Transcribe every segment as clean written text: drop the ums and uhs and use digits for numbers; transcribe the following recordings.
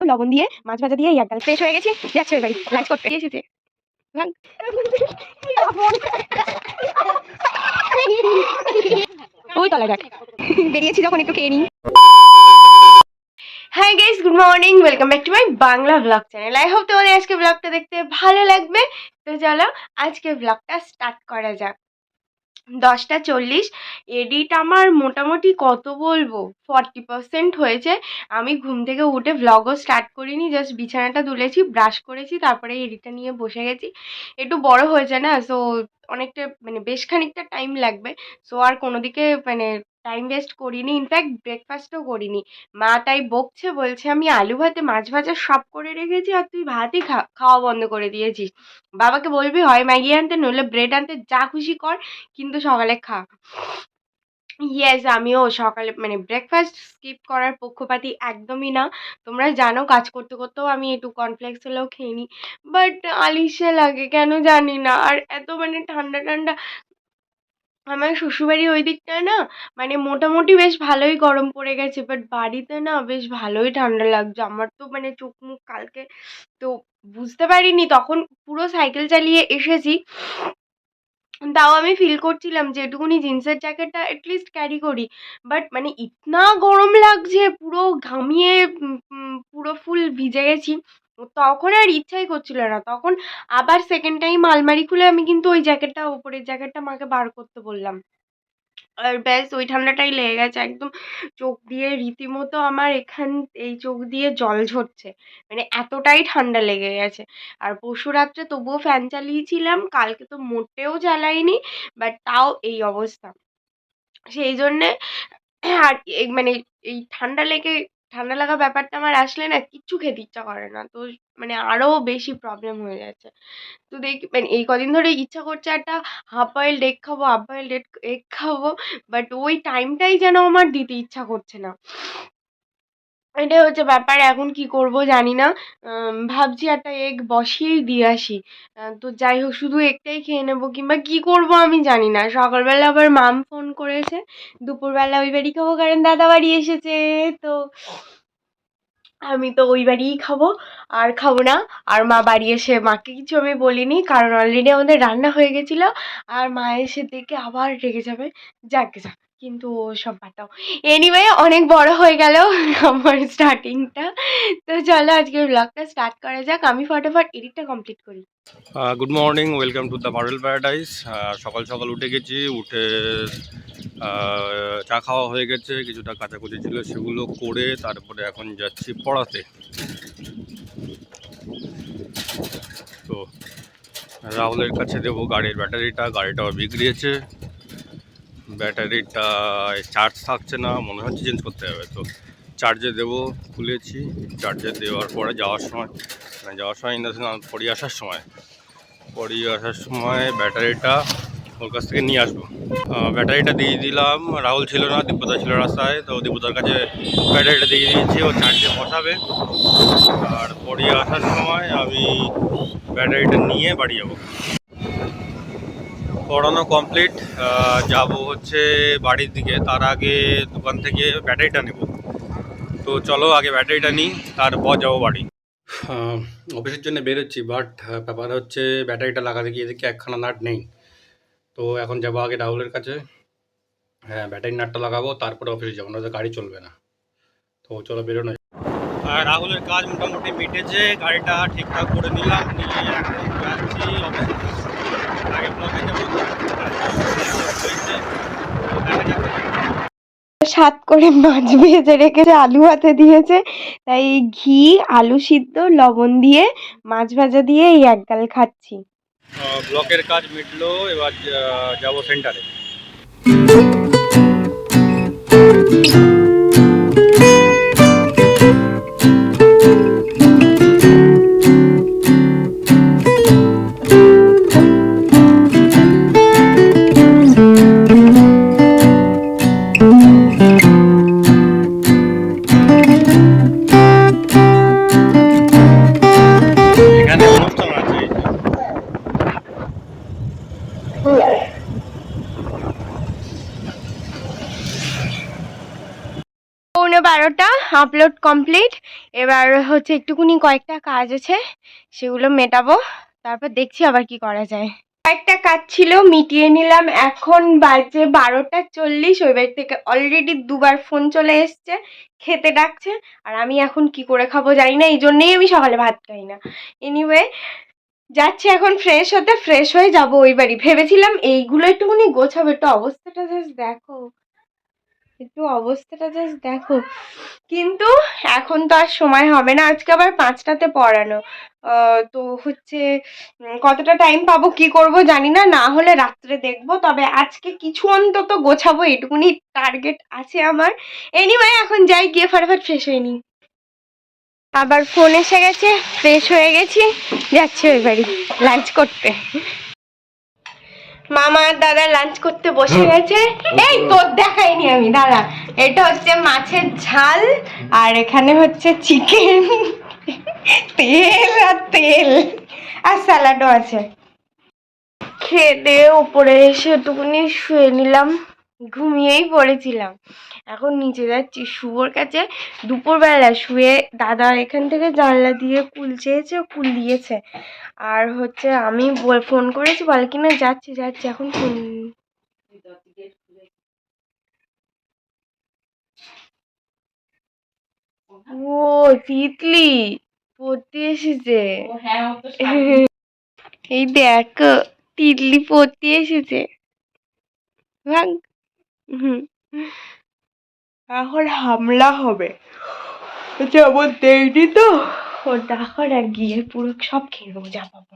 লবণ দিয়ে মাছ ভাজা দিয়ে একদম ফ্রেশ হয়ে গেছি, যাচ্ছে ওই বাড়ি লাঞ্চ করতে এসেছে। ওই তলায় দেখ বেরিয়েছি যখন একটু খেয়ে নিই। Hi guys, good morning, welcome back to my Bangla blog channel. I hope তোমাদের আজকে ব্লগটা দেখতে ভালো লাগবে। তো চলো আজকে ব্লগটা স্টার্ট করা যাক। 10টা 40। এডিট আমার মোটামুটি কত বলবো 40% হয়েছে। আমি ঘুম থেকে উঠে ব্লগও স্টার্ট করিনি, জাস্ট বিছানাটা তুলেছি, ব্রাশ করেছি, তারপরে এডিটটা নিয়ে বসে গেছি। একটু বড় হয়েছে না, সো অনেকটা বেশ খানিকটা টাইম লাগবে। সো আর কোনো দিকে টাইম ওয়েস্ট করিনি, ইনফ্যাক্ট ব্রেকফাস্টও করিনি। মা তাই বকছে, বলছে আমি আলু ভাতে মাছ ভাজা সব করে রেখেছি আর তুই ভাতই খাওয়া বন্ধ করে দিয়েছিস। বাবাকে বলবি হয় ম্যাগি আনতে, নইলে ব্রেড আনতে, যা খুশি কর, কিন্তু সকালে খা। ইয়েস, আমিও সকালে ব্রেকফাস্ট স্কিপ করার পক্ষপাতী একদমই না। তোমরা জানো কাজ করতে করতেও আমি একটু কর্নফ্লেক্স হলেও খেয়ে নিই, বাট আলিশে লাগে কেন জানি না। আর এত ঠান্ডা ঠান্ডা, আমার শ্বশুরবাড়ি ওই দিকটায় না মোটামুটি বেশ ভালোই গরম পড়ে গেছে, বাট বাড়িতে না বেশ ভালোই ঠান্ডা লাগছে। আমার তো চোখ মুখ কালকে তো বুঝতে পারিনি, তখন পুরো সাইকেল চালিয়ে এসেছি, তাও আমি ফিল করছিলাম যে এটুকুনি জিন্সের জ্যাকেটটা অ্যাটলিস্ট ক্যারি করি। বাট ইতনা গরম লাগছে, পুরো ঘামিয়ে পুরো ফুল ভিজে গেছি। তখন আর ইচ্ছাই করছিল না, তখন আবার সেকেন্ড টাইম আলমারি খুলে আমি কিন্তু ওই জ্যাকেটটা, ওপরের জ্যাকেটটা মাকে বার করতে বললাম। আর ব্যাস ওই ঠান্ডাটাই লেগে গেছে একদম। চোখ দিয়ে রীতিমতো আমার এই চোখ দিয়ে জল ঝরছে, এতটাই ঠান্ডা লেগে গেছে। আর পরশু রাত্রে তবুও ফ্যান চালিয়েছিলাম, কালকে তো মোটেও জ্বালাইনি, বাট তাও এই অবস্থা। সেই জন্যে আর এই ঠান্ডা লাগা ব্যাপারটা আমার আসলে না কিচ্ছু খেতে ইচ্ছা করে না, তো আরো বেশি প্রবলেম হয়ে যাচ্ছে। তো দেখি এই কদিন ধরে ইচ্ছা করছে একটা হাফ বয়েলড এগ খাবো, হাফ বয়েলড এগ খাবো, বাট ওই টাইমটাই যেন আমার দিতে ইচ্ছা করছে না। এটাই হচ্ছে ব্যাপার, এখন কি করব জানি না। ভাবছি একটা এগ বসিয়েই দিয়ে আসি। তো যাই হোক, শুধু এগটাই খেয়ে নেবো, কিংবা কি করব আমি জানি না। সকালবেলা আবার মাম ফোন করেছে, দুপুরবেলা ওই বাড়ি খাবো কারণ দাদা বাড়ি এসেছে। তো আমি তো ওই বাড়িই খাবো, আর খাবো না। আর মা বাড়ি এসে, মাকে কিছু আমি বলিনি কারণ অলরেডি আমাদের রান্না হয়ে গেছিলো, আর মা এসে দেখে আবার রেগে যাবে। যাকে যা, কিন্তু সব বাতাও। এনিওয়ে, অনেক বড় হয়ে গেল আমার স্টার্টিংটা। তো চলো আজকে ব্লগটা স্টার্ট করা যাক, আমি ফটাফট এডিটটা কমপ্লিট করি। Good morning, welcome to the marble paradise. সকাল সকাল উঠে গেছি, উঠে চা খাওয়া হয়ে গেছে, কিছুটা কাচাকুচি ছিল সেগুলো করে তারপরে এখন যাচ্ছি পড়াতে। তো রাহুলের কাছে দেবো গাড়ির ব্যাটারিটা, গাড়িটাও বিগড়িয়েছে, ব্যাটারিটা চার্জ থাকছে না, মনে হচ্ছে চেঞ্জ করতে হবে। তো চার্জে দেবো, খুলেছি, চার্জে দেওয়ার পরে যাওয়ার সময় ইন দ্য সেন্স পড়িয়ে আসার সময় ব্যাটারিটা ওর কাছ থেকে নিয়ে আসবো। ব্যাটারিটা দিয়ে দিলাম, রাহুল ছিল না, দীপদা ছিল রাস্তায়, তো দীপদার কাছে ব্যাটারিটা দিয়ে দিয়েছি, ও চার্জে বসাবে। আর পড়িয়ে আসার সময় আমি ব্যাটারিটা নিয়ে বাড়ি যাবো। পড়ানো কমপ্লিট, যাব হচ্ছে বাড়ির দিকে, তার আগে দোকান থেকে ব্যাটারিটা নেব। তো চলো আগে ব্যাটারিটা নিই, তারপর যাবো বাড়ি। অফিসের জন্য বেরোচ্ছি, বাট ব্যাপার হচ্ছে ব্যাটারিটা লাগাতে গিয়ে দেখি একখানা নাট নেই। তো এখন যাবো আগে রাহুলের কাছে, হ্যাঁ ব্যাটারি নাটটা লাগাবো, তারপরে অফিসে যাবো, না গাড়ি চলবে না। তো চলো বেরোনো। আর রাহুলের কাজ মোটামুটি মিটেছে, গাড়িটা ঠিকঠাক করে নিলাম, নিয়ে এখন যাচ্ছি অফিসে। আগে ব্লকে যাবো। 7 করে মাছ ভেজে রেখেছে, আলু ভাতে দিয়েছে, তাই ঘি, আলু সিদ্ধ, লবণ দিয়ে মাছ ভাজা দিয়ে এই একগাল খাচ্ছি। ব্লকের কাজ মিটলো, এবার যাবো সেন্টারে। Upload complete. এবার হচ্ছে একটুকুনি কয়েকটা কাজ আছে, সেগুলো মেটাবো, তারপর দেখছি আবার কি করা যায়। একটা কাজ ছিল মিটিয়ে নিলাম। এখন বাজে 12:40। ওই বাড়ি থেকে অলরেডি দুবার ফোন চলে এসছে, খেতে ডাকছে। আর আমি এখন কি করে খাবো জানি না, এই জন্যেই আমি সকালে ভাত খাই না। এনিওয়ে যাচ্ছি এখন ফ্রেশ হতে, ফ্রেশ হয়ে যাবো ওই বাড়ি। ভেবেছিলাম এইগুলো একটুখানি গোছাবো, একটু অবস্থাটা জাস্ট দেখো, একটু অবস্থাটা জাস্ট দেখো। কিন্তু এখন তো আর সময় হবে না, আজকে আবার 5টাতে পড়ানো। তো হচ্ছে কতটা টাইম পাবো কি করব জানি না, না হলে রাত্রে দেখবো। তবে আজকে কিছু অন্তত গোছাবো, এটুকুনি টার্গেট আছে আমার। এনিওয়ে এখন যাই, গিয়ে ফটাফট ফ্রেশ হয়ে নিই। আবার ফোন এসে গেছে, ফ্রেশ হয়ে গেছি, যাচ্ছি ওই বাড়ি লাঞ্চ করতে। মামা আর দাদা লাঞ্চ করতে বসে গেছে। এই তোর দেখাইনি আমি, দাদা এটা হচ্ছে মাছের ঝাল, আর এখানে হচ্ছে চিকেন, তেল আর তেল, আর স্যালাডও আছে। খেয়ে দিয়ে উপরে এসে একটুখানি শুয়ে নিলাম, ঘুমিয়েই পড়েছিলাম। এখন নিচে যাচ্ছি শুভর কাছে। দুপুরবেলা শুয়ে দাদা এখান থেকে জানলা দিয়ে কুল চেয়েছে, কুল দিয়েছে। আর হচ্ছে আমি ফোন করেছি, বলে কিনা যাচ্ছি যাচ্ছি, এখন ফোন। ও তিতলি পড়তে এসেছে। এই দেখ তিতলি পড়তে এসেছে। ভাগ। হুম, এখন হামলা হবে, যেমন দেয়নি তো ও দেখো না, গিয়ে পুরো সব খেয়ে নেবো। যা পাবো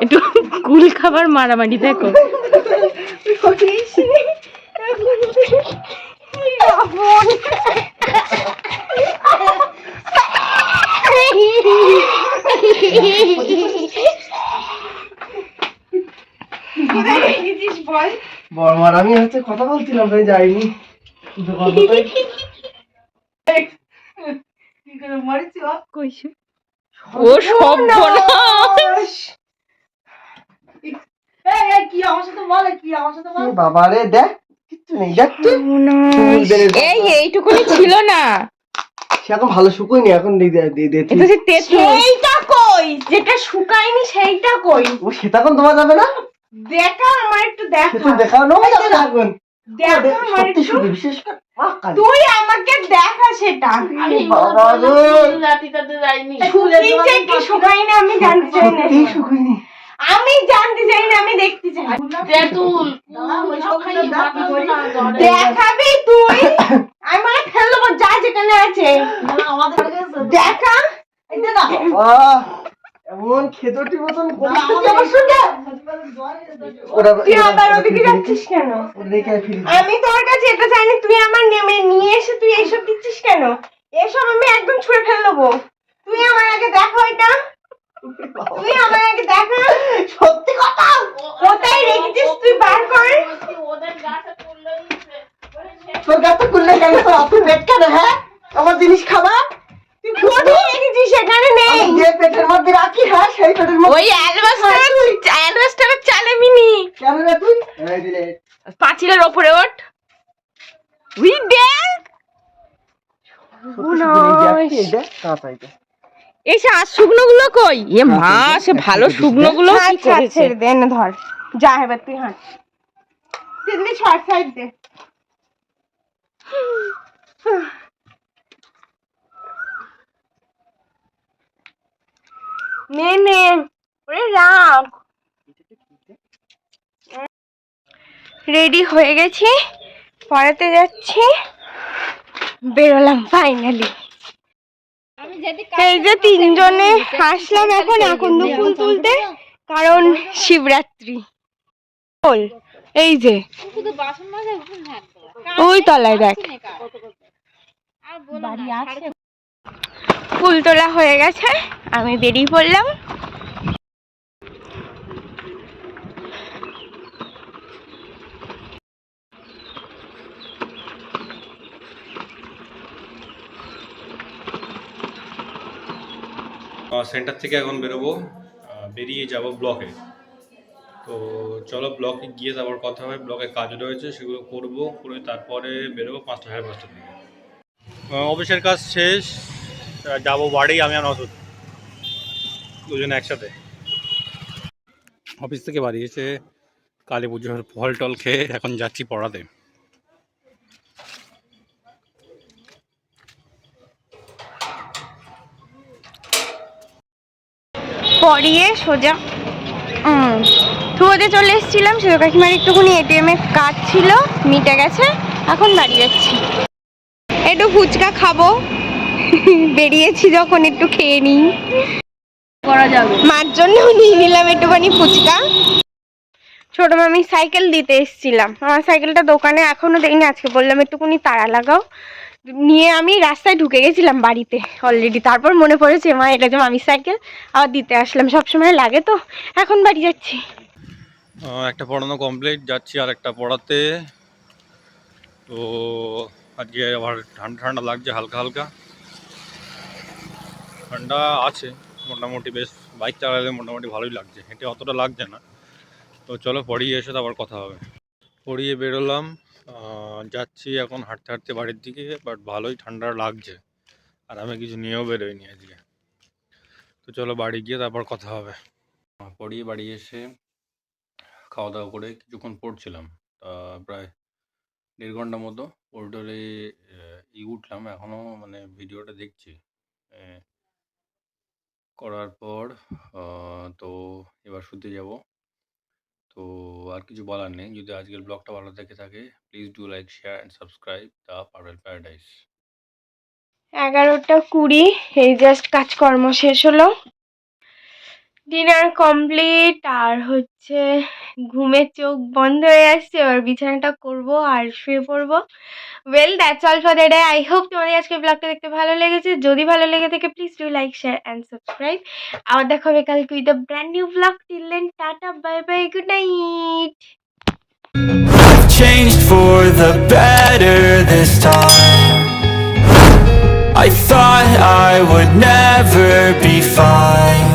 একটু কুল খাবার মারামারি দেখো। বর্মার আমি হচ্ছে কথা বলছিলাম, তাই যাইনি। ও সর্বনাশ! বাবা রে, দেখ কিচ্ছু নেই, দেখ তুই এই এইটুকুনি ছিল না, সে এখন ভালো শুকোয়নি, এখন সেইটা কই, যেটা শুকায়নি সেইটা কই? ও সেটা এখন তোমার যাবে না, দেখা আমার একটু দেখা, সেটা দেখানো যাবে না এখন। দেখা আমার সত্যি একটু, শুকে, বিশেষ করে তুই আমাকে দেখা সেটা। বাবা রে, শুকিয়েছে কি শুকায়নি আমি জানতে চাই না, সত্যি শুকোয়নি। আমি জানতে চাই না, আমি দেখতে চাই। দেখাবি তুই, আমি মানে ফেলে দেবো যা যেখানে আছে। দেখা বাহ, এমন খেতটি মতন করছিস আমার সঙ্গে। তুই আবার ওদিকে যাচ্ছিস কেন? আমি তোর কাছে এটা চাইনি, তুই আমার নেমে নিয়ে এসে তুই এইসব দিচ্ছিস কেন? এসব আমি একদম ছুঁড়ে ফেলে দেবো। তুই আমার আগে দেখো এটা, তুই আমার আগে দেখা। সত্যি কথা, কোথায় রেখেছিস তুই বার কর। তোর গাছটা খুললে কেন, তোর অত পেট কেন? হ্যাঁ, আমার জিনিস খাবা, তুই কোথায় রেখেছিস? সেখানে নেই। যে পেটের মধ্যে রাখি, হ্যাঁ সেই পেটের মধ্যে। ওই অ্যালবাস্টারের চালে মিনি। কেন রে তুই? পাঁচিলের ওপরে ওঠ। উই দেখ এসে আর শুকনো গুলো কই? এ মা, সে ভালো শুকনো গুলো কি করেছে? দে না, ধর যা, এবার তুই হাঁট। দিদি শর্ট সাইড দে। নে নে, ওরে রাখ। রেডি হয়ে গেছি, পড়াতে যাচ্ছি, বেরোলাম ফাইনালি। এই যে তিনজনে আসলাম এখন আকন্দ ফুল তুলতে, কারণ শিবরাত্রি। এই যে ওই তলায় দেখ, ফুল তোলা হয়ে গেছে, আমি বেরিয়ে পড়লাম। সেন্টার থেকে এখন বেরোবো, বেরিয়ে যাব ব্লকে। তো চলো ব্লকে গিয়ে তারপর কথা হয়, ব্লকে কাজ রয়েছে সেগুলো করবো, করে তারপরে বেরোবো 5টা সাড়ে 5টার দিকে। অফিসের কাজ শেষ, যাবো বাড়ি আমি আর নসুদ দুজনে একসাথে। অফিস থেকে বাড়ি এসে কালী পুজোর ফল টল খেয়ে এখন যাচ্ছি পড়াতে। পড়িয়ে সোজা থুয়োতে চলে এসেছিলাম। সেও কাকিমার একটুখানি এটিএম এ কাজ ছিল, মিটে গেছে, এখন বাড়ি যাচ্ছি। একটু ফুচকা খাবো, বেরিয়েছি যখন একটু খেয়ে নিই, করা যাবে। মার জন্য নিয়ে নিলাম একটুখানি ফুচকা। ছোট মামি সাইকেল দিতে এসেছিলাম, আমার সাইকেলটা দোকানে এখনো দেয়নি, আজকে বললাম একটুখানি তাড়া লাগাও, নিয়ে আমি রাস্তায় ঢুকে গেছিলাম বাড়িতে অলরেডি। তারপর মনে পড়েছে মা এটা যে মামির সাইকেল, আবার দিতে আসলাম, সবসময় লাগে তো। এখন বাড়ি যাচ্ছি। একটা পড়ানো কমপ্লিট, যাচ্ছি আর একটা পড়াতে। তো আজকে আবার ঠান্ডা ঠান্ডা লাগছে, হালকা হালকা ঠান্ডা আছে মোটামুটি, বেশ বাইক চালালে মোটামুটি ভালোই লাগছে, হেঁটে অতটা লাগছে না। তো চলো পড়িয়ে এসে আবার কথা হবে। পড়িয়ে বেরোলাম, যাচ্ছি এখন হাঁটতে হাঁটতে বাড়ির দিকে, বাট ভালোই ঠান্ডা লাগছে, আর আমি কিছু নিয়েও বেরোইনি আজকে। তো চলো বাড়ি গিয়ে তারপর কথা হবে। পড়িয়ে বাড়ি এসে খাওয়া দাওয়া করে কিছুক্ষণ পড়ছিলাম, প্রায় 1.5 ঘন্টা মতো পড়ে উঠলাম। এখনও মানে ভিডিওটা দেখছি, করার পর তো এবার শুতে যাব। তো আর কিছু বলার নেই, যদি আজকের ব্লগটা ভালো দেখে থাকে please do like, share and subscribe the purple paradise. 11:20, এই জাস্ট কাজকর্ম শেষ হলো, ডিনার কমপ্লিট, আর হচ্ছে ঘুমের চোখ বন্ধ হয়ে আসছে, এবার বিছানাটা করব আর শুয়ে পড়বো। Well that's all for the day. I hope তোমাদের আজকে ব্লগটা দেখতে ভালো লেগেছে। যদি ভালো লেগে থাকে please do like, share and subscribe. আবার দেখা হবে কালকে with a brand new blog. Till then tata, bye bye, good night. I've changed for the better this time. I thought I would never be fine.